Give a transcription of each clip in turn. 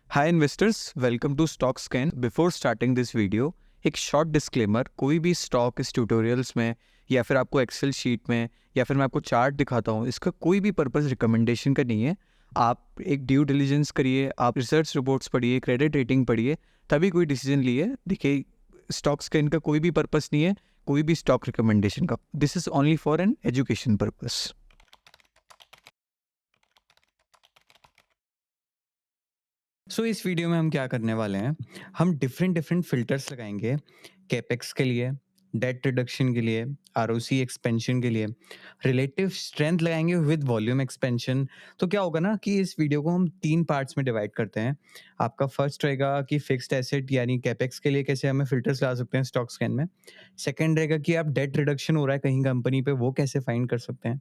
Hi investors, welcome to stock scan. Before starting this video एक short disclaimer. कोई भी stock इस tutorials में या फिर आपको एक्सेल शीट में या फिर मैं आपको चार्ट दिखाता हूँ, इसका कोई भी पर्पस रिकमेंडेशन का नहीं है। आप एक ड्यू डिलिजेंस करिए, आप रिसर्च रिपोर्ट्स पढ़िए, क्रेडिट रेटिंग पढ़िए, तभी कोई डिसीजन लिए। देखिए, स्टॉक स्कैन का कोई भी पर्पस नहीं है, कोई भी स्टॉक रिकमेंडेशन का। This is only for an education purpose. इस वीडियो में हम क्या करने वाले हैं, हम डिफरेंट डिफरेंट फ़िल्टर्स लगाएँगे, कैपेक्स के लिए, डेट रिडक्शन के लिए, आरओसी एक्सपेंशन के लिए, रिलेटिव स्ट्रेंथ लगाएँगे विद वॉल्यूम एक्सपेंशन। तो क्या होगा ना कि इस वीडियो को हम 3 पार्ट्स में डिवाइड करते हैं। आपका फर्स्ट रहेगा कि फिक्स्ड एसेट यानी कैपेक्स के लिए कैसे हमें फ़िल्टर्स लगा सकते हैं स्टॉक स्कैन में। सेकंड रहेगा कि आप डेट रिडक्शन हो रहा है कहीं कंपनी पे, वो कैसे फाइंड कर सकते हैं।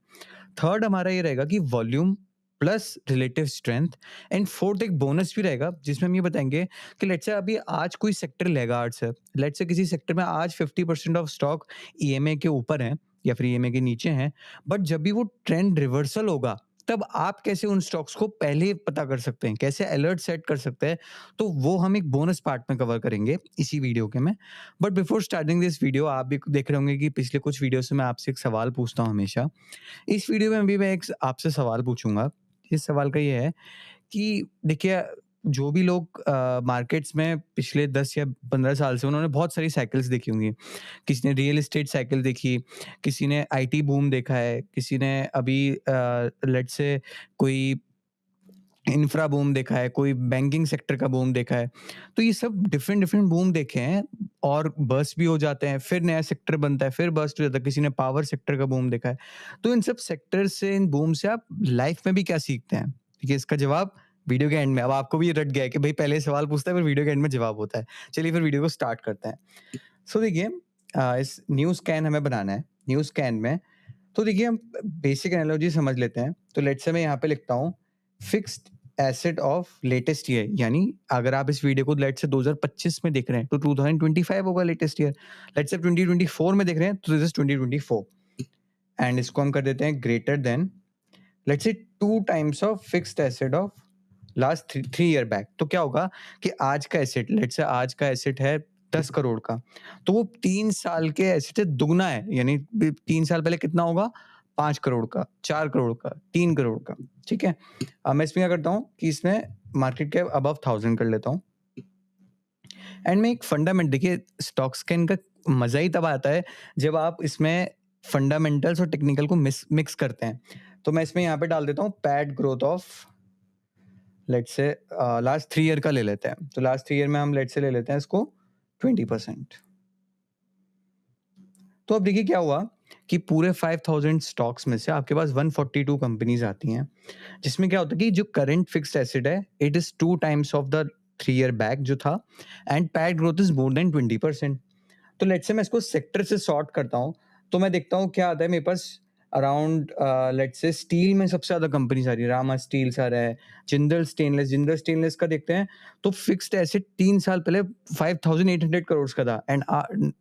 थर्ड हमारा ये रहेगा कि volume plus relative strength. And fourth एक बोनस भी रहेगा जिसमें हम ये बताएंगे कि लेट्स से अभी आज कोई सेक्टर लैगार्ड्स है, लेट्स से किसी सेक्टर में आज 50% ऑफ स्टॉक ईएमए के ऊपर है या फिर ईएमए के नीचे हैं, बट जब भी वो ट्रेंड रिवर्सल होगा तब आप कैसे उन स्टॉक्स को पहले पता कर सकते हैं, कैसे अलर्ट सेट कर सकते हैं। तो वो हम एक बोनस पार्ट में कवर करेंगे इसी वीडियो के में। But before starting this video आप भी देख रहे होंगे कि पिछले कुछ वीडियो से मैं आपसे एक सवाल पूछता हूँ हमेशा। इस वीडियो में भी मैं एक आपसे सवाल पूछूँगा। इस सवाल का ये है कि देखिए, जो भी लोग मार्केट्स में पिछले 10 या 15 साल से उन्होंने बहुत सारी साइकिल्स देखी होंगी। किसी ने रियल एस्टेट साइकिल देखी, किसी ने आईटी बूम देखा है, किसी ने अभी लेट्स से कोई इंफ्रा बूम देखा है, कोई बैंकिंग सेक्टर का बूम देखा है। तो ये सब डिफरेंट डिफरेंट बूम देखे हैं और बर्स्ट भी हो जाते हैं, फिर नया सेक्टर बनता है, फिर बर्स्ट हो जाता है। किसी ने पावर सेक्टर का बूम देखा है। तो इन सब सेक्टर से, इन बूम से आप लाइफ में भी क्या सीखते हैं? देखिए, इसका जवाब वीडियो के एंड में। अब आपको भी ये रट गया है कि भाई पहले सवाल पूछता है फिर वीडियो के एंड में जवाब होता है। चलिए फिर वीडियो को स्टार्ट करते हैं। देखिए, इस न्यू स्कैन हमें बनाना है। न्यू स्कैन में तो देखिए हम बेसिक एनालॉजी समझ लेते हैं। तो लेट्स से मैं यहाँ पे लिखता हूँ fixed asset of latest year, यानी अगर आप इस वीडियो को लेट्स से 2025 में देख रहे हैं तो 2025 होगा लेटेस्ट ईयर। लेट्स से 2024 में देख रहे हैं तो दिस इज 2024। एंड इसको हम कर देते हैं greater than let's say 2 times of fixed asset of last 3 year back. तो क्या होगा कि आज का एसेट, लेट्स से आज का एसेट है 10 करोड़ का, तो वो 3 साल के एसेट से दुगना है। यानी 3 साल पहले कितना होगा? 5 करोड़ का, 4 करोड़ का, 3 करोड़ का। ठीक है? अब मैं इसमें क्या करता हूँ कि इसमें मार्केट कैप अबव 1000 कर लेता हूँ। एंड में एक फंडामेंट, देखिए स्टॉक स्कैन का मजा ही तब आता है जब आप इसमें फंडामेंटल्स और टेक्निकल को मिक्स करते हैं। तो मैं इसमें यहाँ पे डाल देता हूँ pad growth of let's say last 3 year का ले लेते हैं। तो लास्ट 3 ईयर में हम लेट्स से ले लेते हैं इसको 20%। तो अब देखिए क्या हुआ कि पूरे 5000 स्टॉक्स में से आपके पास 142 कंपनीज आती हैं, जिसमें क्या होता है कि जो करंट फिक्स्ड एसेट है it is 2 times of the 3 year back जो था। And pad growth is more than 20%। तो लेट्स से मैं इसको सेक्टर से सॉर्ट करता हूँ, तो मैं देखता हूँ क्या आता है मेरे पास। अराउंड लेट्स से स्टील में सबसे ज़्यादा कंपनीज आ रही है, रामा स्टील्स आ रहा है, जिंदल स्टेनलेस का देखते हैं। तो फिक्स्ड एसेट 3 साल पहले 5800 करोड़ का था and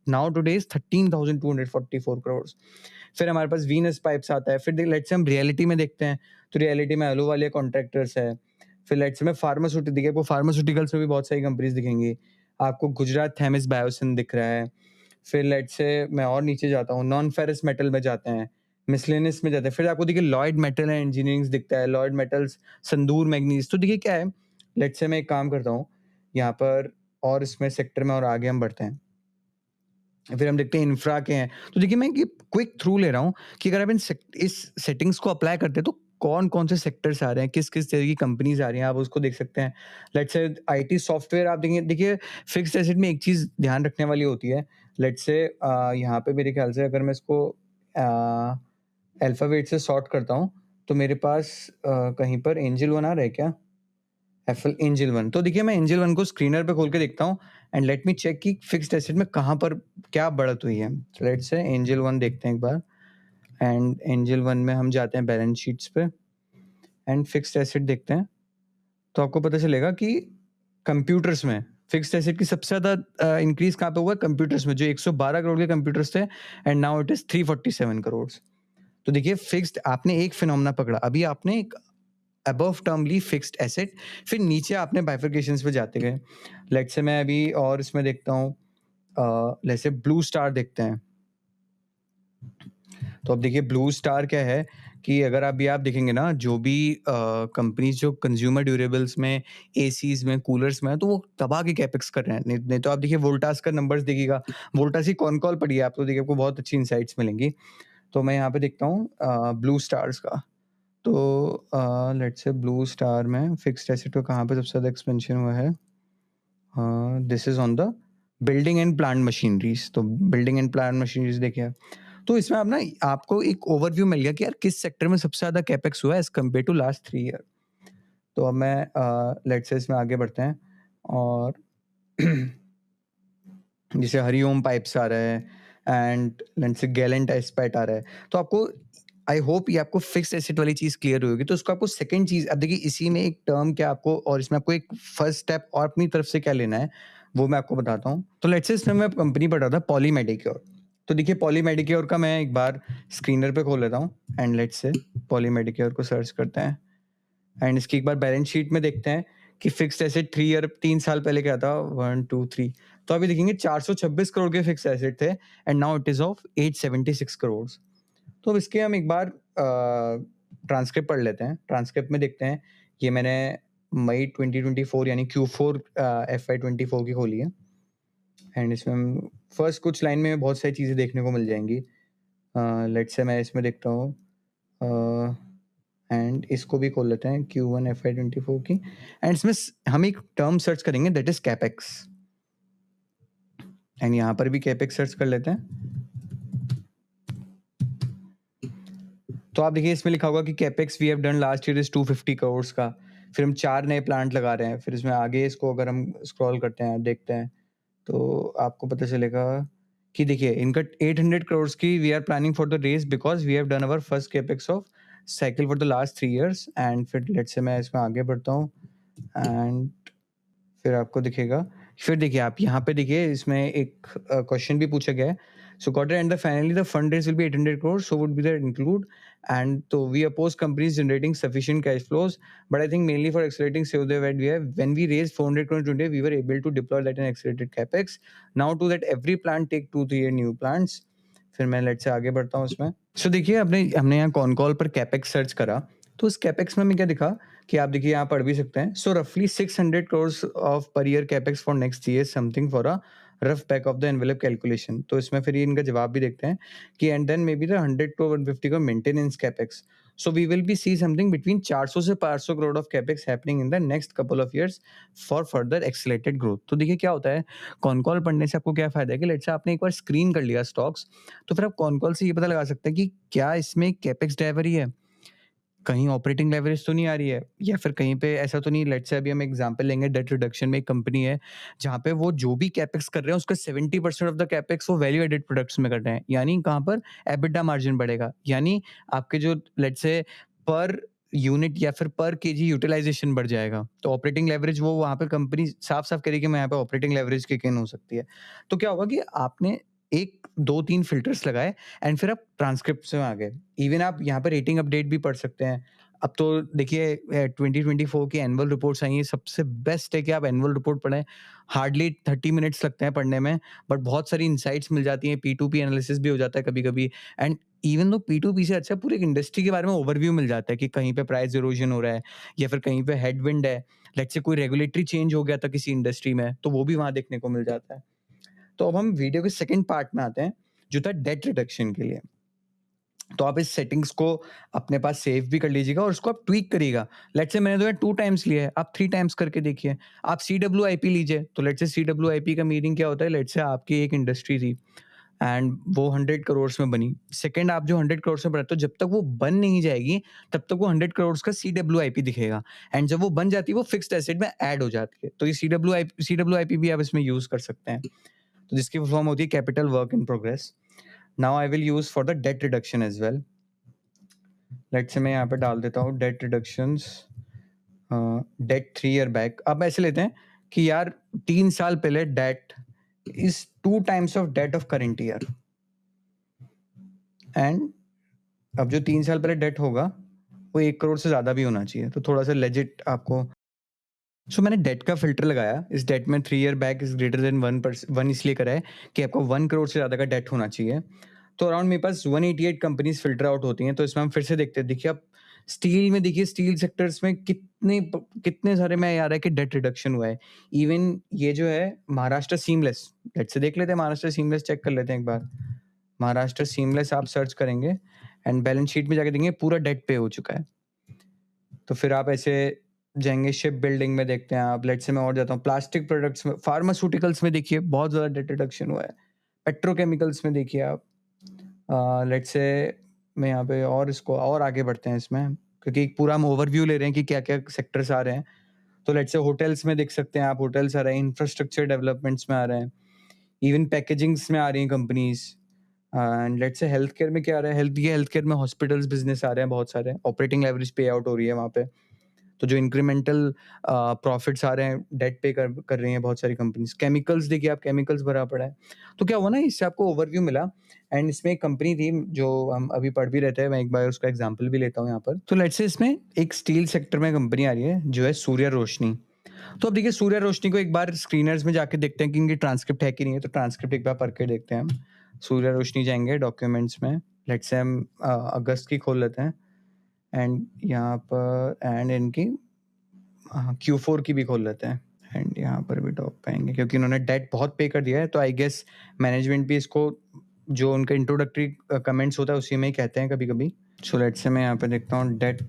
now today is 13,244 crore. फिर हमारे पास वीनस पाइप्स आता है। फिर लेट्स से हम रियलिटी में देखते हैं, तो रियलिटी में अहलूवालिया कॉन्ट्रैक्टर्स है। फिर लेट्स से मैं फार्मास्यूटिकल देखिए, आपको फार्मास्यूटिकल्स में भी बहुत सारी कंपनीज दिखेंगी। आपको गुजरात थेमिस बायोसिन दिख रहा है। फिर लेट्स से मैं और नीचे जाता हूँ, नॉन फेरस मेटल में जाते हैं, मिसलेनियस में जाते हैं। फिर आपको देखिए लॉयड मेटल एंड इंजीनियरिंग दिखता है, लॉयड मेटल्स, संदूर मैग्नीज। तो देखिए क्या है, लेट्स से मैं एक काम करता हूँ यहाँ पर और इसमें सेक्टर में और आगे हम बढ़ते हैं। फिर हम देखते हैं इंफ्रा के हैं। तो देखिए मैं ये क्विक थ्रू ले रहा हूँ कि अगर आप इस सेटिंग्स को अप्लाई करते हैं तो कौन-कौन से सेक्टर्स आ रहे हैं, किस-किस तरह की कंपनीज़ आ रही हैं, आप उसको देख सकते हैं। लेट्स से आईटी सॉफ्टवेयर आप देखेंगे, देखिए फिक्स्ड एसेट में एक चीज़ ध्यान रखने वाली होती है। लेट्स से यहाँ पे मेरे ख्याल से अगर मैं इसको अल्फाबेट से सॉर्ट करता हूँ, तो मेरे पास कहीं पर एंजल वन आ रहा है क्या? FL angel one. तो देखिए मैं एंजल वन को स्क्रीनर पे खोल के देखता हूँ एंड लेट मी चेक कि फिक्स्ड एसेट में कहाँ पर क्या बढ़त हुई है। लेट्स से एंजल वन देखते हैं एक बार। एंड एंजल वन में हम जाते हैं बैलेंस शीट्स पे एंड फिक्स्ड एसेट देखते हैं। तो आपको पता चलेगा कि कंप्यूटर्स में फिक्स्ड एसेट की सबसे ज़्यादा इंक्रीज कहाँ पे हुआ है? कंप्यूटर्स में, जो 112 करोड़ के कंप्यूटर्स थे and now it is 347 crore. तो देखिए फिक्स्ड, आपने एक फिनोमेना पकड़ा, अभी आपने एक अबव टर्मली फिक्स्ड एसेट, फिर नीचे आपने बाइफरकेशंस पे जाते गए। लेट्स से मैं अभी और इसमें देखता हूँ, लेट्स से ब्लू स्टार देखते हैं। तो अब देखिए ब्लू स्टार क्या है कि अगर अभी आप देखेंगे ना, जो भी कंपनीज जो कंज्यूमर ड्यूरेबल्स में, एसीज में, कूलर्स में है, तो वो तबाह के कैपेक्स कर रहे हैं। नहीं तो आप देखिए वोल्टास का नंबर्स देखिएगा, वोल्टास की कौन कॉल पड़ी है आप, तो देखिए आपको बहुत अच्छी इंसाइट्स मिलेंगी। तो मैं यहाँ पे देखता हूँ ब्लू स्टार्स का। तो लेट्स से ब्लू स्टार में फिक्स्ड एसेट का कहाँ पे सबसे ज़्यादा एक्सपेंशन हुआ है? This is on the building and plant machineries. तो बिल्डिंग एंड प्लांट मशीनरीज देखिए, तो इसमें आप ना, आपको एक ओवरव्यू मिल गया कि यार किस सेक्टर में सबसे ज़्यादा कैपेक्स हुआ है as compare to last 3 year. तो अब मैं लेट्स से इसमें आगे बढ़ते हैं और जैसे हरिओम पाइप्स आ रहा है एंड लेट्स से गैलेंट एस्पेट आ रहा है। तो आपको, आई होप ये आपको फिक्स्ड एसेट वाली चीज़ क्लियर होगी। तो उसको आपको सेकंड चीज़, अब देखिए इसी में एक टर्म क्या आपको, और इसमें आपको एक फर्स्ट स्टेप और अपनी तरफ से क्या लेना है, वो मैं आपको बताता हूँ। तो लेट्स से इसमें मैं कंपनी पढ़ रहा था पॉली मेडिक्योर। तो देखिए पॉली मेडिक्योर का मैं एक बार स्क्रीनर पे खोल लेता हूँ and let's say Poly Medicure को सर्च करते हैं एंड इसकी एक बार बैलेंस शीट में देखते हैं कि फिक्स्ड एसेट 3 साल पहले क्या था, 1 2 3। तो अभी देखेंगे 426 करोड़ के फिक्स्ड एसेट थे and now it is of 876 crore. तो अब इसके हम एक बार ट्रांसक्रिप्ट पढ़ लेते हैं। ट्रांसक्रिप्ट में देखते हैं, ये मैंने मई 2024 यानी Q4 FY24 की खोली है एंड इसमें हम फर्स्ट कुछ लाइन में बहुत सारी चीज़ें देखने को मिल जाएंगी। लेट्स से मैं इसमें देखता हूँ एंड इसको भी खोल लेते हैं Q1 FY24 की एंड इसमें हम एक टर्म सर्च करेंगे दैट इज कैपेक्स एंड यहाँ पर भी कैपेक्स सर्च कर लेते हैं। तो आप देखिए इसमें लिखा होगा कि capex we have done last year is 250 crore का। फिर हम 4 नए प्लांट लगा रहे हैं। फिर इसमें आगे इसको अगर हम स्क्रॉल करते हैं, देखते हैं, तो आपको पता चलेगा कि देखिए इनका 800 करोड़ की we are planning for the race because we have done our first capex of cycle for the last 3 years and फिर लेट्स से मैं इसमें आगे बढ़ता हूँ एंड फिर आपको दिखेगा। फिर देखिए आप यहाँ पे देखिए इसमें एक क्वेश्चन भी पूछा गया है। So quarter end the finally the fund raise will be 800 crore, so would be that include and तो we oppose companies generating sufficient cash flows but I think mainly for accelerating save the wait we have when we raise 400 crore today we were able to deploy that in accelerated capex now to that every plant take 2-3 year new plants. फिर मैं let's say आगे बढ़ता हूँ इसमें। सो देखिए हमने यहाँ con call पर कैपेक्स सर्च करा, तो उस कैपेक्स में हमें क्या दिखा कि आप देखिए यहाँ पढ़ भी सकते हैं। सो रफली 600 crore of per year capex for next year something for a rough back of the envelope calculation. तो इसमें फिर ये इनका जवाब भी देखते हैं कि and then may be the 100 to 150 का maintenance capex. So we will be see something between 400 से 500 crore of capex happening in the next couple of years for further accelerated growth. तो देखिए क्या होता है, कॉन कॉल पढ़ने से आपको क्या फायदा है कि लेट्स से आपने एक बार स्क्रीन कर लिया स्टॉक्स, तो फिर आप कॉन कॉल से ये पता लगा सकते हैं कि क्या इसमें कैपेक्स ड्राइवर ही है, कहीं ऑपरेटिंग लेवरेज तो नहीं आ रही है, या फिर कहीं पे ऐसा तो नहीं। लेट्स से अभी हम एग्जांपल लेंगे, डेट रिडक्शन में एक कंपनी है जहाँ पे वो जो भी कैपेक्स कर रहे हैं उसका 70% ऑफ द कैपेक्स वो वैल्यू एडेड प्रोडक्ट्स में कर रहे हैं, यानी कहाँ पर एबिटा मार्जिन बढ़ेगा, यानी आपके जो लेट्स से पर यूनिट या फिर पर केजी यूटिलाइजेशन बढ़ जाएगा। तो ऑपरेटिंग लेवरेज वो वहाँ पे कंपनी साफ साफ करेगी कि मैं यहाँ पे ऑपरेटिंग लेवरेज किक इन हो सकती है। तो क्या होगा कि आपने एक दो तीन फिल्टर्स लगाए एंड फिर आप ट्रांसक्रिप्ट में आ गए। इवन आप यहाँ पर रेटिंग अपडेट भी पढ़ सकते हैं। अब तो देखिए 2024 की एनुअल रिपोर्ट्स आई हैं, सबसे बेस्ट है कि आप एनुअल रिपोर्ट पढ़ें। हार्डली 30 मिनट्स लगते हैं पढ़ने में, बट बहुत सारी इनसाइट्स मिल जाती हैं, P2P एनालिसिस भी हो जाता है कभी-कभी एंड इवन दो P2P से अच्छा पूरी एक इंडस्ट्री के बारे में ओवरव्यू मिल जाता है कि कहीं पे प्राइस इरोजन हो रहा है या फिर कहीं पे हेडविंड है। लेट्स से कोई रेगुलेटरी चेंज हो गया था किसी इंडस्ट्री में, तो वो भी वहाँ देखने को मिल जाता है। तो अब हम वीडियो के सेकंड पार्ट में आते हैं, जो था डेट रिडक्शन के लिए। तो आप इस सेटिंग्स को अपने पास सेव भी कर लीजिएगा और उसको आप ट्वीक करिएगा। लेट्स से मैंने तो 2 टाइम्स लिया है, आप 3 टाइम्स करके देखिए। आप CWIP लीजिए, तो लेट्स से CWIP का मीनिंग क्या होता है, लेट्स से आपकी एक इंडस्ट्री थी एंड वो 100 करोड़ में बनी। सेकंड आप जो 100 करोड़ में बना, तो जब तक वो बन नहीं जाएगी तब तक वो 100 करोड़ का CWIP दिखेगा एंड जब वो बन जाती है वो फिक्स्ड एसेट में ऐड हो जाती है। तो ये CWIP भी आप इसमें यूज़ कर सकते हैं। तो जिसकी फुल फॉर्म होती है capital work in progress. Now I will use for the debt reduction as well. Let's say मैं यहाँ पे डाल देता हूँ debt reductions, debt 3 year back. अब ऐसे लेते हैं कि यार 3 साल पहले debt is 2 times of debt of current year and अब जो 3 साल पहले डेट होगा वो 1 करोड़ से ज़्यादा भी होना चाहिए, तो थोड़ा-सा लेजिट आपको। सो मैंने डेट का फ़िल्टर लगाया। इस डेट में 3 year back is greater than 1 इसलिए करा है कि आपको 1 करोड़ से ज़्यादा का डेट होना चाहिए। तो अराउंड मेरे पास 188 कंपनीज़ फ़िल्टर आउट होती हैं, तो इसमें हम फिर से देखते हैं। देखिए आप स्टील में देखिए, स्टील सेक्टर्स में कितने सारे में आ रहा है कि डेट रिडक्शन हुआ है। इवन ये जो है महाराष्ट्र सीमलेस, लेट्स से देख लेते हैं, महाराष्ट्र सीमलेस चेक कर लेते हैं एक बार। महाराष्ट्र सीमलेस आप सर्च करेंगे एंड बैलेंस शीट में जाके देखेंगे पूरा डेट पे हो चुका है। तो फिर आप ऐसे जाएँगे, शिप बिल्डिंग में देखते हैं आप, लेट्स से मैं और जाता हूँ, प्लास्टिक प्रोडक्ट्स में, फार्मास्यूटिकल्स में देखिए बहुत ज़्यादा डेट रिडक्शन हुआ है। पेट्रोकेमिकल्स में देखिए आप, लेट्स से मैं यहाँ पे और इसको और आगे बढ़ते हैं इसमें, क्योंकि एक पूरा हम ओवरव्यू ले रहे हैं कि क्या-क्या सेक्टर्स आ रहे हैं। तो लेट्स से होटल्स में देख सकते हैं आप, होटल्स आ रहे हैं, इंफ्रास्ट्रक्चर डेवलपमेंट्स में आ रहे हैं, इवन पैकेजिंग्स में आ रही हैं कंपनीज़। एंड लेट्स से हेल्थ केयर में क्या आ रहा है, हेल्थ केयर में हॉस्पिटल्स बिज़नेस आ रहे हैं बहुत सारे, ऑपरेटिंग लेवरेज पे आउट हो रही है वहाँ पे। तो जो इंक्रीमेंटल प्रॉफिट्स आ रहे हैं, डेट पे कर कर रही हैं बहुत सारी कंपनीज़। केमिकल्स देखिए आप, केमिकल्स भरा पड़ा है। तो क्या हुआ ना, इससे आपको ओवरव्यू मिला। एंड इसमें एक कंपनी थी जो हम अभी पढ़ भी रहे थे, मैं एक बार उसका एग्ज़ाम्पल भी लेता हूँ यहाँ पर। तो लेट्स से इसमें एक स्टील सेक्टर में कंपनी आ रही है जो है सूर्य रोशनी। तो अब देखिए सूर्य रोशनी को एक बार स्क्रीनर्स में जाके देखते हैं कि इनकी ट्रांसक्रिप्ट है कि नहीं है, तो ट्रांसक्रिप्ट एक बार पढ़ के देखते हैं हम। सूर्य रोशनी जाएँगे डॉक्यूमेंट्स में, लेट्स से हम अगस्त की खोल लेते हैं एंड यहाँ पर एंड इनकी Q4 की भी खोल लेते हैं एंड यहाँ पर भी टॉप पे आएँगे, क्योंकि उन्होंने डेट बहुत पे कर दिया है, तो आई गेस मैनेजमेंट भी इसको, जो उनका इंट्रोडक्टरी कमेंट्स होता है उसी में ही कहते हैं कभी-कभी। सो लेट्स से मैं यहाँ पे देखता हूँ डेट।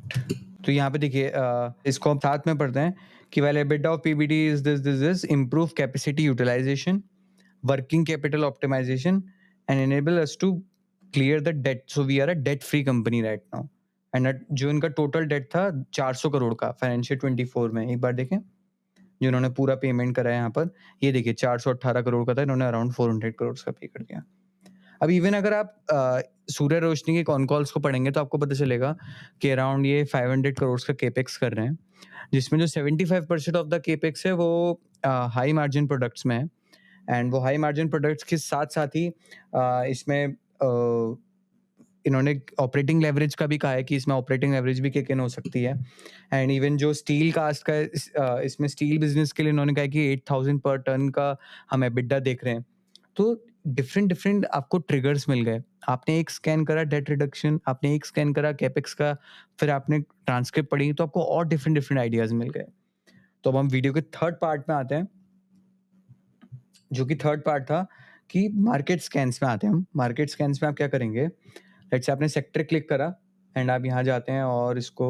तो यहाँ पे देखिए इसको हम साथ में पढ़ते हैं कि while EBITDA of PBT is this improve capacity utilisation, working capital optimisation and enable us to clear the debt. So we are a debt free company right now. And जो इनका टोटल डेट था 400 करोड़ का financial 24 में, एक बार देखें जो इन्होंने पूरा पेमेंट करा है यहाँ पर। ये देखिए 418 करोड़ का था, इन्होंने अराउंड 400 करोड़ का पे कर दिया। अब इवन अगर आप सूर्य रोशनी के कॉन कॉल्स को पढ़ेंगे तो आपको पता चलेगा कि अराउंड ये 500 करोड़ का केपेक्स कर रहे हैं, जिसमें जो 75% ऑफ द केपेक्स है वो हाई मार्जिन प्रोडक्ट्स में है। एंड वो हाई मार्जिन प्रोडक्ट्स के साथ-साथ ही इसमें इन्होंने ऑपरेटिंग लेवरेज का भी कहा है कि इसमें ऑपरेटिंग लेवरेज भी किक इन हो सकती है। एंड इवन जो स्टील कास्ट का है, इसमें स्टील बिज़नेस के लिए इन्होंने कहा है कि 8000 पर टन का हम एबिटा देख रहे हैं। तो डिफरेंट आपको ट्रिगर्स मिल गए। आपने एक स्कैन करा डेट रिडक्शन, आपने एक स्कैन करा कैपेक्स का, फिर आपने ट्रांसक्रिप्ट पढ़ी, तो आपको और डिफरेंट आइडियाज़ मिल गए। तो अब हम वीडियो के थर्ड पार्ट में आते हैं, जो कि थर्ड पार्ट था कि मार्केट स्कैन्स में आते हैं हम। मार्केट स्कैन्स में आप क्या करेंगे, लेट्स से आपने सेक्टर क्लिक करा एंड आप यहाँ जाते हैं और इसको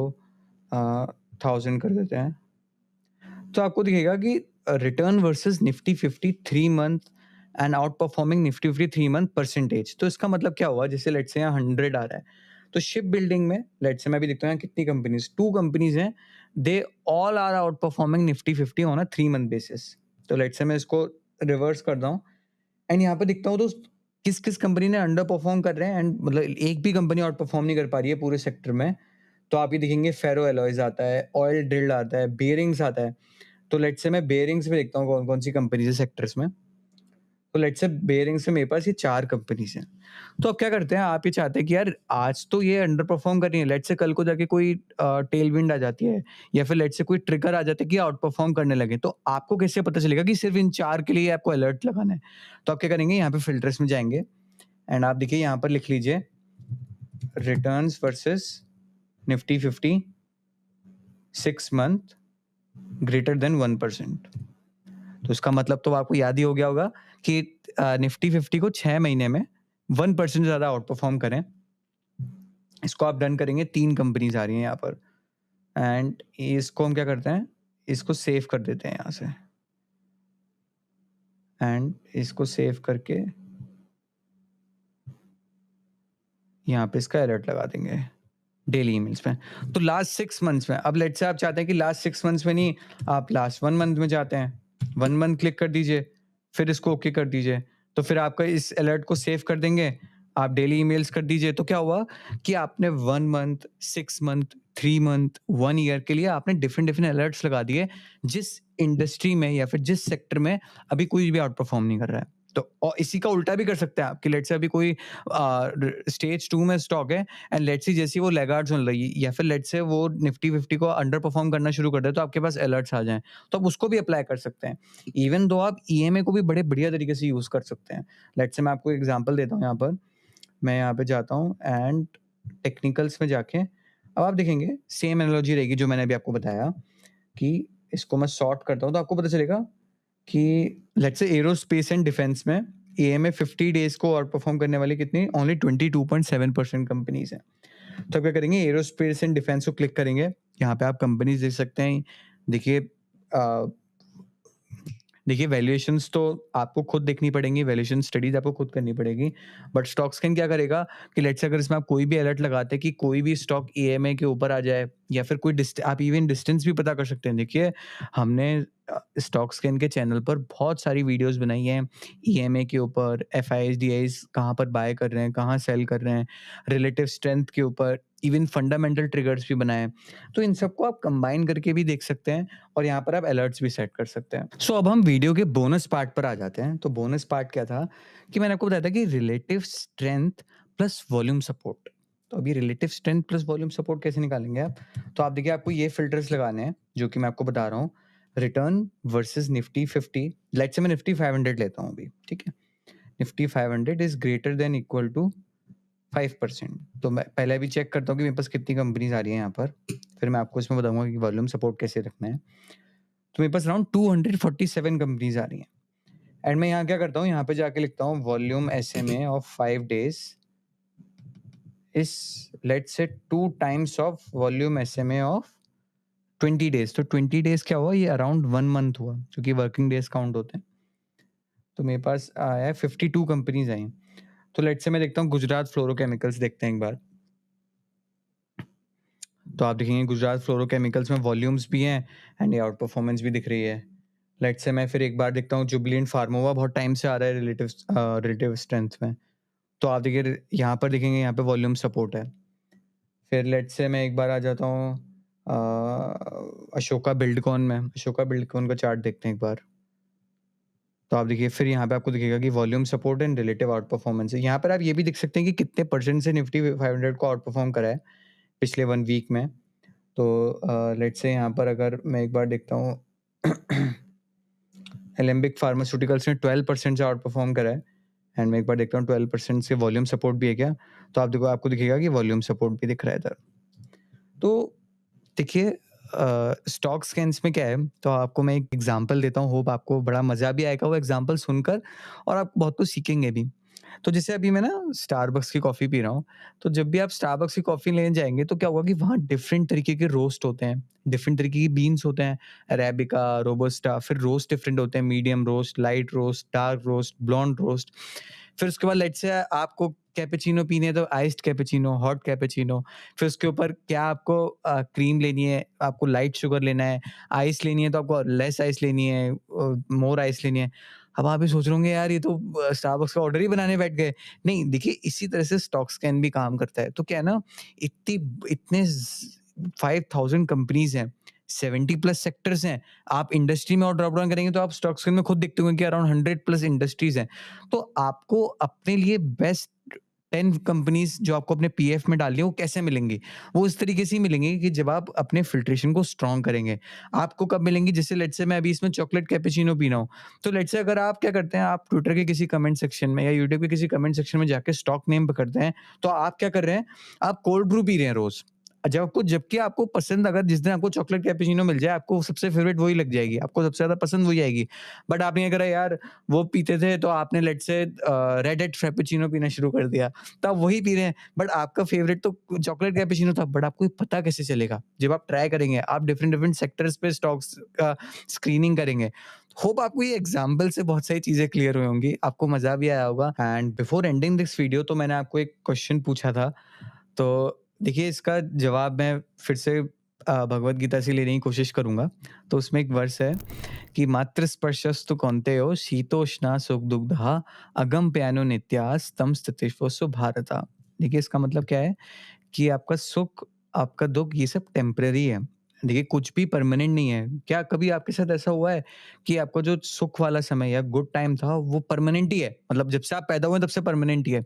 1000 कर देते हैं। तो आपको दिखेगा कि return versus Nifty 50 3 month and out performing Nifty 50 3 month percentage. तो इसका मतलब क्या हुआ, जैसे लेट्स से यहाँ 100 आ रहा है, तो शिप बिल्डिंग में लेट्स से मैं भी देखता हूँ यहाँ कितनी कंपनीज, 2 कंपनीज हैं, they all are outperforming Nifty 50 on a 3 month basis. तो लेट्स से मैं इसको रिवर्स करता हूँ एंड यहाँ पे दिखता हूँ तो किस-किस कंपनी ने अंडर परफॉर्म कर रहे हैं, एंड मतलब एक भी कंपनी आउट परफॉर्म नहीं कर पा रही है पूरे सेक्टर में। तो आप ये देखेंगे फेरो एलॉयज आता है, ऑयल ड्रिल्ड आता है, बेयरिंग्स आता है। तो लेट्स से मैं बेयरिंग्स में देखता हूँ कौन-कौन सी कंपनीज़ है सेक्टर्स में। तो लेट्स से बेयरिंग्स में मेरे पास ये 4 कंपनीज़ हैं। तो अब क्या करते हैं, आप ये चाहते हैं कि यार आज तो ये अंडर परफॉर्म कर रही है, लेट्स से कल को जाके कोई टेल विंड आ जाती है या फिर लेट्स से कोई ट्रिगर आ जाता है कि आउट परफॉर्म करने लगे, तो आपको कैसे पता चलेगा कि सिर्फ इन 4 के लिए आपको अलर्ट लगाना है? तो आप क्या करेंगे, यहाँ पे फ़िल्टर्स में जाएँगे एंड आप देखिए यहाँ पर लिख लीजिए returns versus Nifty 50 6 month greater than 1%। तो इसका मतलब तो आपको याद ही हो गया होगा कि निफ्टी 50 को 6 महीने में 1% ज़्यादा आउट परफॉर्म करें। इसको आप डन करेंगे, 3 कंपनीज़ आ रही हैं यहाँ पर एंड इसको हम क्या करते हैं, इसको सेव कर देते हैं यहाँ से एंड इसको सेव करके यहाँ पे इसका अलर्ट लगा देंगे डेली ईमेल्स में। तो लास्ट 6 मंथ्स में, अब लेट्स से आप चाहते हैं कि लास्ट 6 मंथ्स में नहीं, आप लास्ट 1 मंथ में जाते हैं, 1 मंथ क्लिक कर दीजिए, फिर इसको ओके कर दीजिए। तो फिर आपका इस अलर्ट को सेव कर देंगे, आप डेली ईमेल्स कर दीजिए। तो क्या हुआ कि आपने 1 मंथ, 6 मंथ, 3 मंथ, 1 ईयर के लिए आपने डिफरेंट अलर्ट्स लगा दिए, जिस इंडस्ट्री में या फिर जिस सेक्टर में अभी कोई भी आउट परफॉर्म नहीं कर रहा है। तो और इसी का उल्टा भी कर सकते हैं आप कि लेट्स से अभी कोई स्टेज 2 में स्टॉक है एंड लेट्स सी जैसे ही वो लैगार्ड्स होने लगी या फिर लेट्स से वो निफ्टी 50 को अंडर परफॉर्म करना शुरू कर दे तो आपके पास अलर्ट्स आ जाएँ, तो आप उसको भी अप्लाई कर सकते हैं। इवन दो आप ईएमए को भी बड़े बढ़िया तरीके से यूज़ कर सकते हैं। लेट्स से मैं आपको एग्ज़ाम्पल देता हूँ यहाँ पर। मैं यहाँ पे जाता हूँ एंड टेक्निकल्स में जाके अब आप देखेंगे सेम एनालॉजी रहेगी जो मैंने अभी आपको बताया कि इसको मैं सॉर्ट करता हूँ तो आपको पता चलेगा कि let's say aerospace and defence में एएमए 50 डेज को आउट परफॉर्म करने वाली कितनी ओनली 22.7% कंपनीज हैं। तो आप क्या करेंगे एरोस्पेस एंड डिफेंस को क्लिक करेंगे, यहाँ पे आप कंपनीज देख सकते हैं। देखिए देखिए वैल्यूएशंस तो आपको खुद देखनी पड़ेंगी, वैल्यूएशन स्टडीज आपको खुद करनी पड़ेगी। बट स्टॉक स्कैन क्या करेगा कि लेट्स से अगर इसमें आप कोई भी अलर्ट लगाते हैं कि कोई भी स्टॉक ईएमए के ऊपर आ जाए या फिर कोई आप इवन डिस्टेंस भी पता कर सकते हैं। देखिए हमने स्टॉक स्कैन के चैनल पर बहुत सारी वीडियोस बनाई हैं ईएमए के ऊपर, एफआईएस कहाँ पर बाय कर रहे हैं, कहाँ सेल कर रहे हैं, रिलेटिव स्ट्रेंथ के ऊपर, इवन फंडामेंटल ट्रिगर्स भी बनाए हैं। तो इन सबको आप कंबाइन करके भी देख सकते हैं और यहाँ पर आप अलर्ट्स भी सेट कर सकते हैं। सो अब हम वीडियो के बोनस पार्ट पर आ जाते हैं। तो बोनस पार्ट क्या था कि मैंने आपको बताया था कि relative strength plus volume support. तो अभी relative strength plus volume support कैसे निकालेंगे आप? तो आप देखिए आपको ये फिल्टर्स लगाने हैं जो कि मैं आपको बता रहा हूँ। Return versus Nifty 50। Let's say मैं निफ्टी 500 लेता हूँ अभी, ठीक है? Nifty 500 is greater than equal to 5%। तो मैं पहले अभी चेक करता हूँ कि मेरे पास कितनी कंपनीज आ रही हैं यहाँ पर, फिर मैं आपको इसमें बताऊंगा कि वॉल्यूम सपोर्ट कैसे रखना है। तो मेरे पास अराउंड 247 कंपनीज आ रही हैं एंड मैं यहाँ क्या करता हूँ, यहाँ पे जाके लिखता हूँ volume SMA of 5 days is let's say 2 times of volume SMA of 20 days. तो 20 डेज क्या हुआ, ये अराउंड 1 मंथ हुआ क्योंकि वर्किंग डेज काउंट होते हैं। तो मेरे पास आया है 52 कंपनीज आई। तो लेट्स से मैं देखता हूँ गुजरात फ्लोरोकेमिकल्स देखते हैं एक बार। तो आप देखेंगे गुजरात फ्लोरोकेमिकल्स में वॉल्यूम्स भी हैं एंड ये आउट परफॉर्मेंस भी दिख रही है। लेट्स से मैं फिर एक बार देखता हूँ जुबिलेंट फार्मोवा बहुत टाइम से आ रहा है रिलेटिव स्ट्रेंथ में। तो आप देखिए यहाँ पर देखेंगे यहाँ पे वॉल्यूम सपोर्ट है। फिर लेट्स से मैं एक बार आ जाता हूँ अशोका बिल्डकॉन में। अशोका बिल्डकॉन का चार्ट देखते हैं एक बार। तो आप देखिए फिर यहाँ पे आपको दिखेगा कि volume support and relative out performance है। यहाँ पर आप ये भी देख सकते हैं कि कितने परसेंट से निफ्टी 500 को आउट परफॉर्म करा है पिछले 1 वीक में। तो लेट्स से यहाँ पर अगर मैं एक बार देखता हूँ एलेम्बिक फार्मास्यूटिकल्स ने 12% से आउट परफॉर्म करा है एंड मैं एक बार देखता हूँ 12% से वॉल्यूम सपोर्ट भी है क्या? तो आप देखो आपको दिखेगा कि वॉल्यूम सपोर्ट भी दिख रहा है इधर। तो देखिए स्टॉक स्कैन्स में क्या है, तो आपको मैं एक एग्जांपल देता हूँ, होप आपको बड़ा मज़ा भी आएगा वो एग्जांपल सुनकर और आप बहुत कुछ सीखेंगे भी। तो जैसे अभी मैं ना स्टारबक्स की कॉफ़ी पी रहा हूँ, तो जब भी आप स्टारबक्स की कॉफ़ी लेने जाएँगे तो क्या होगा कि वहाँ डिफरेंट तरीके के रोस्ट होते हैं, डिफरेंट तरीके की बीन्स होते हैं, अरेबिका, रोबस्टा, फिर रोस्ट डिफरेंट होते हैं, medium roast, light roast, dark roast, blonde roast. फिर उसके बाद लेट्स से आपको कैपुचिनो पीनी है तो आइस्ड कैपुचिनो, हॉट कैपुचिनो, फिर उसके ऊपर क्या आपको क्रीम लेनी है, आपको लाइट शुगर लेना है, आइस लेनी है तो आपको लेस आइस लेनी है, मोर आइस लेनी है। अब आप ये सोच रहे होंगे यार ये तो स्टारबक्स का ऑर्डर ही बनाने बैठ गए। नहीं, देखिए इसी तरह से स्टॉक स्कैन भी काम करता है। तो क्या है ना, इतनी इतने 5000 कंपनीज़ हैं, 70 प्लस सेक्टर्स हैं। आप इंडस्ट्री में और ड्रॉप डाउन करेंगे तो आप स्टॉक स्कैन में खुद देखते होंगे कि अराउंड 100 प्लस इंडस्ट्रीज़ हैं। तो आपको अपने लिए बेस्ट 10 कंपनीज़ जो आपको अपने पीएफ में डालनी है वो कैसे मिलेंगी? वो इस तरीके से ही मिलेंगी कि जब आप अपने फ़िल्ट्रेशन को स्ट्रॉन्ग करेंगे। आपको कब मिलेंगी? जैसे लेट्स से मैं अभी इसमें चॉकलेट कैपुचिनो पी रहा हूँ। तो लेट्स से अगर आप क्या करते हैं, आप ट्विटर के किसी कमेंट सेक्शन में या यूट्यूब के किसी कमेंट सेक्शन में जाके स्टॉक नेम पकड़ते हैं, तो आप क्या कर रहे हैं? आप कोल्ड ब्रू पी रहे हैं रोज़। जबकि आपको पसंद, अगर जिस दिन आपको चॉकलेट कैपुचिनो मिल जाए, आपको सबसे फेवरेट वही लग जाएगी, आपको सबसे ज़्यादा पसंद वही आएगी। बट आपने क्या करा यार, वो पीते थे तो आपने let's say red eight Frappuccino पीना शुरू कर दिया, तो आप वही पी रहे हैं। बट आपका फेवरेट तो चॉकलेट कैपुचिनो था, बट आपको ये पता कैसे चलेगा? जब आप ट्राई करेंगे, आप डिफरेंट डिफरेंट सेक्टर्स पे स्टॉक्स का स्क्रीनिंग करेंगे। होप आपको ये एग्जाम्पल से बहुत सारी चीज़ें क्लियर हुई होंगी, आपको मज़ा भी आया होगा। And before ending this video तो मैंने आपको एक क्वेश्चन पूछा था, तो देखिए इसका जवाब मैं फिर से भगवद गीता से लेने की कोशिश करूँगा। तो उसमें एक वर्स है कि मात्र स्पर्शस्तु कौन्तेयो शीतोष्णा सुखदुग्धः अगम्यनो नित्यास् तं स्थितिष्वसु भारत। देखिए इसका मतलब क्या है कि आपका सुख, आपका दुःख ये सब टेम्परेरी है। देखिए, कुछ भी परमानेंट नहीं है। क्या कभी आपके साथ ऐसा हुआ है कि आपका जो सुख वाला समय या गुड टाइम था, वो परमानेंट ही है? मतलब जब से आप पैदा हुए हैं, तब से परमानेंट ही है?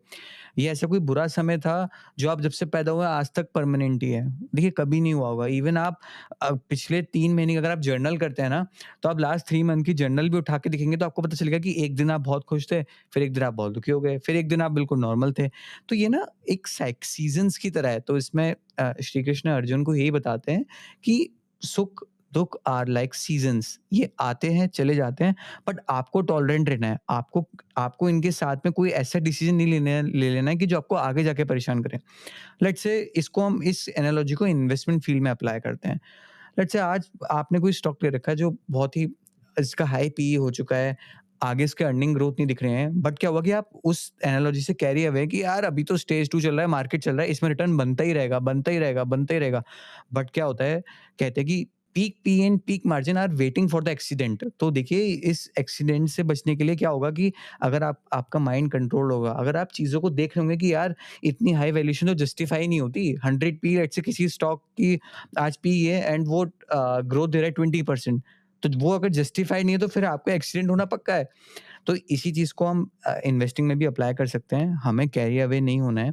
ये ऐसा कोई बुरा समय था, जो आप जब से पैदा हुए हैं, आज तक परमानेंट ही है? देखिए, कभी नहीं हुआ होगा। इवन आप पिछले 3 महीने की अगर आप जर्नल करते हैं ना, तो आप लास्ट 3 मंथ की जर्नल भी उठा के देखेंगे, तो आपको पता चलेगा कि एक दिन आप बहुत खुश थे, फिर एक दिन आप बहुत दुखी हो गए, फिर एक दिन आप बिल्कुल नॉर्मल थे। तो ये ना एक सीज़न्स की तरह है। तो इसमें श्री कृष्ण अर्जुन को यही बताते हैं कि सुख दुख आर लाइक सीजन्स, ये आते हैं चले जाते हैं, बट आपको टॉलरेंट रहना है। आपको आपको इनके साथ में कोई ऐसा डिसीजन नहीं ले लेना है कि जो आपको आगे जाके परेशान करे। लेट्स से इसको हम इस एनालॉजी को इन्वेस्टमेंट फील्ड में अप्लाई करते हैं। लेट्स से आज आपने कोई स्टॉक ले रखा है जो बहुत ही, इसका हाई पी हो चुका है, आगे इसके अर्निंग ग्रोथ नहीं दिख रहे हैं, बट क्या हुआ कि आप उस एनालॉजी से कैरी अवे हैं कि यार अभी तो स्टेज 2 चल रहा है, मार्केट चल रहा है, इसमें रिटर्न बनता ही रहेगा, बनता ही रहेगा, बनता ही रहेगा। बट क्या होता है, कहते हैं कि peak P and peak margin are waiting for the accident. तो देखिए, इस एक्सीडेंट से बचने के लिए क्या होगा कि अगर आपका माइंड कंट्रोल होगा, अगर आप चीज़ों को देख रहे होंगे कि यार इतनी हाई वैल्यूएशन तो जस्टिफाई नहीं होती। 100 पी लेट्स से किसी स्टॉक की आज पी है एंड वो ग्रोथ दे रहा है 20%, तो वो अगर जस्टिफाई नहीं है, तो फिर आपका एक्सीडेंट होना पक्का है। तो इसी चीज़ को हम इन्वेस्टिंग में भी अप्लाई कर सकते हैं। हमें कैरी अवे नहीं होना है,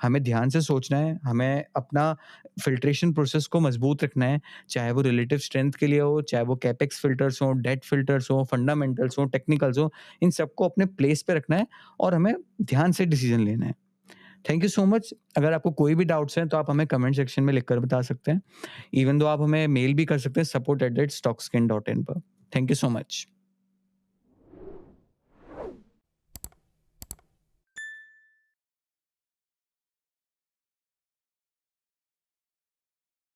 हमें ध्यान से सोचना है, हमें अपना फ़िल्ट्रेशन प्रोसेस को मज़बूत रखना है, चाहे वो रिलेटिव स्ट्रेंथ के लिए हो, चाहे वो कैपेक्स फ़िल्टर्स हों, डेट फ़िल्टर्स हों, फंडामेंटल्स हों, टेक्निकल्स हों, इन सबको अपने प्लेस पे रखना है और हमें ध्यान से डिसीज़न लेना है। Thank you so much. अगर आपको कोई भी डाउट्स हैं, तो आप हमें कमेंट सेक्शन में लिखकर बता सकते हैं। इवन दो आप हमें मेल भी कर सकते हैं support@stockscan.in पर। Thank you so much.